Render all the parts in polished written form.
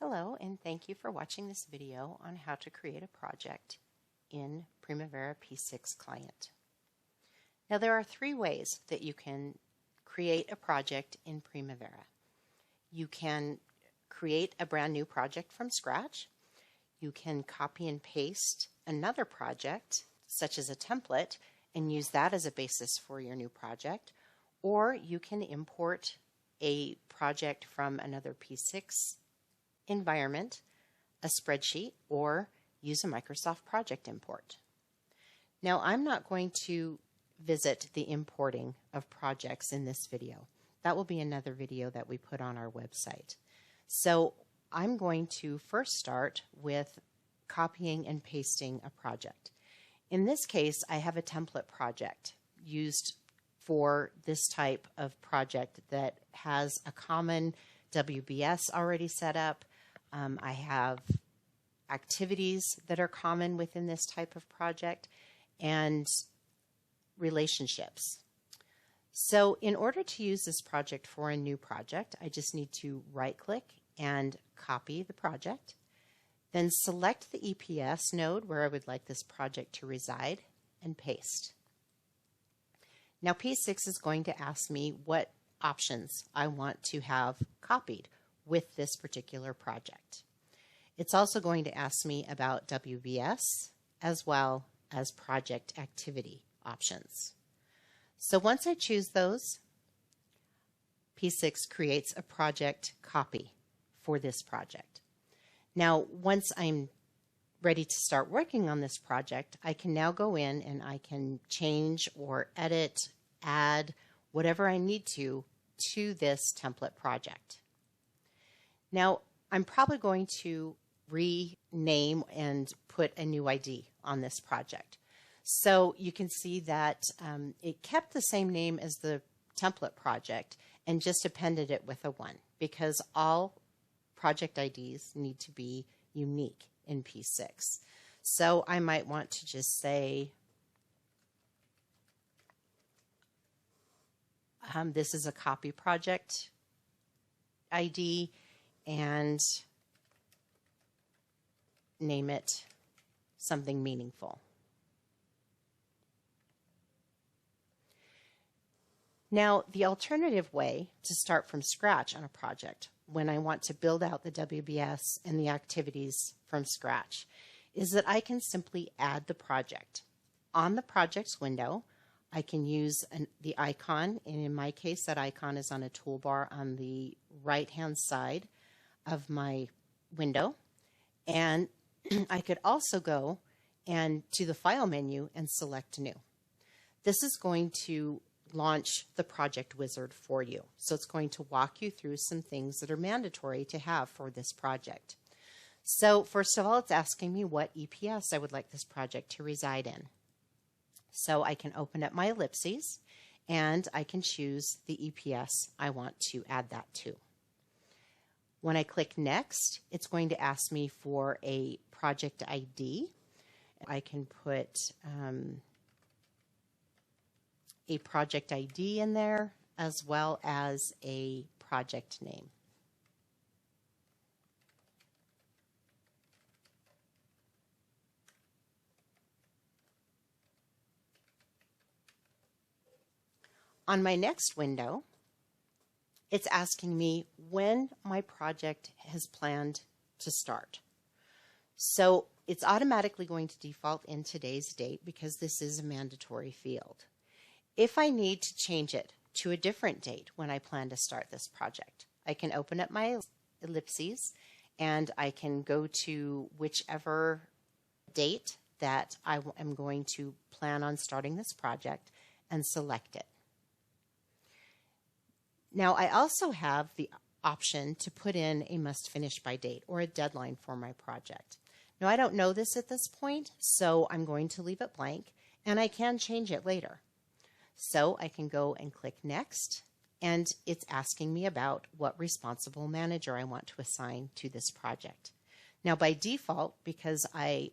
Hello, and thank you for watching this video on how to create a project in Primavera P6 Client. Now there are three ways that you can create a project in Primavera. You can create a brand new project from scratch. You can copy and paste another project, such as a template, and use that as a basis for your new project. Or you can import a project from another P6 environment, a spreadsheet, or use a Microsoft project import. Now I'm not going to visit the importing of projects in this video. That will be another video that we put on our website. So I'm going to first start with copying and pasting a project. In this case, I have a template project used for this type of project that has a common WBS already set up. I have activities that are common within this type of project and relationships. So in order to use this project for a new project, I just need to right-click and copy the project, then select the EPS node where I would like this project to reside and paste. Now P6 is going to ask me what options I want to have copied with this particular project. It's also going to ask me about WBS as well as project activity options. So once I choose those, P6 creates a project copy for this project. Now, once I'm ready to start working on this project, I can now go in and I can change or edit, add whatever I need to this template project. Now, I'm probably going to rename and put a new ID on this project. So you can see that it kept the same name as the template project and just appended it with a 1 because all project IDs need to be unique in P6. So I might want to just say this is a copy project ID and name it something meaningful. Now, the alternative way to start from scratch on a project when I want to build out the WBS and the activities from scratch is that I can simply add the project. On the projects window, I can use the icon, and in my case, that icon is on a toolbar on the right-hand side of my window. And I could also go to the File menu and select New. This is going to launch the project wizard for you. So it's going to walk you through some things that are mandatory to have for this project. So first of all, it's asking me what EPS I would like this project to reside in. So I can open up my ellipses and I can choose the EPS I want to add that to. When I click Next, it's going to ask me for a project ID. I can put a project ID in there as well as a project name. On my next window, it's asking me when my project has planned to start. So it's automatically going to default in today's date because this is a mandatory field. If I need to change it to a different date when I plan to start this project, I can open up my ellipses and I can go to whichever date that I am going to plan on starting this project and select it. Now, I also have the option to put in a must finish by date or a deadline for my project. Now, I don't know this at this point, so I'm going to leave it blank, and I can change it later. So I can go and click Next, and it's asking me about what responsible manager I want to assign to this project. Now, by default, because I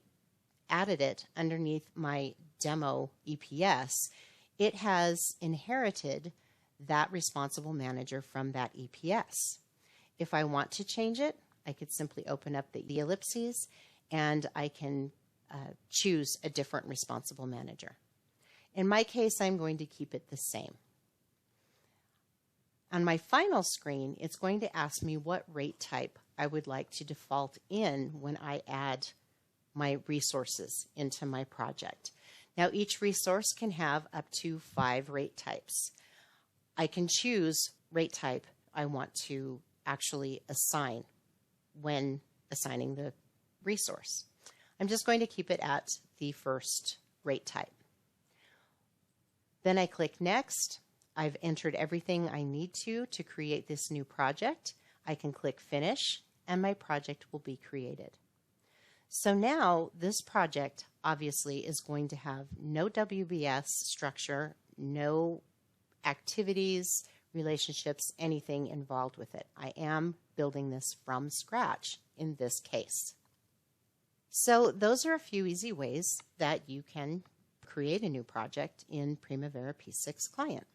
added it underneath my demo EPS, it has inherited that responsible manager from that EPS. If I want to change it, I could simply open up the ellipses and I can choose a different responsible manager. In my case, I'm going to keep it the same. On my final screen, it's going to ask me what rate type I would like to default in when I add my resources into my project. Now, each resource can have up to 5 rate types. I can choose rate type I want to actually assign when assigning the resource. I'm just going to keep it at the first rate type. Then I click Next. I've entered everything I need to create this new project. I can click Finish, and my project will be created. So now this project obviously is going to have no WBS structure, no activities, relationships, anything involved with it. I am building this from scratch in this case. So those are a few easy ways that you can create a new project in Primavera P6 Client.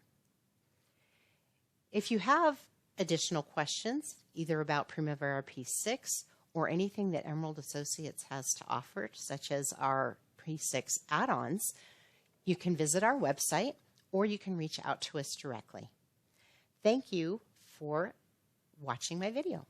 If you have additional questions, either about Primavera P6 or anything that Emerald Associates has to offer, such as our P6 add-ons, you can visit our website or you can reach out to us directly. Thank you for watching my video.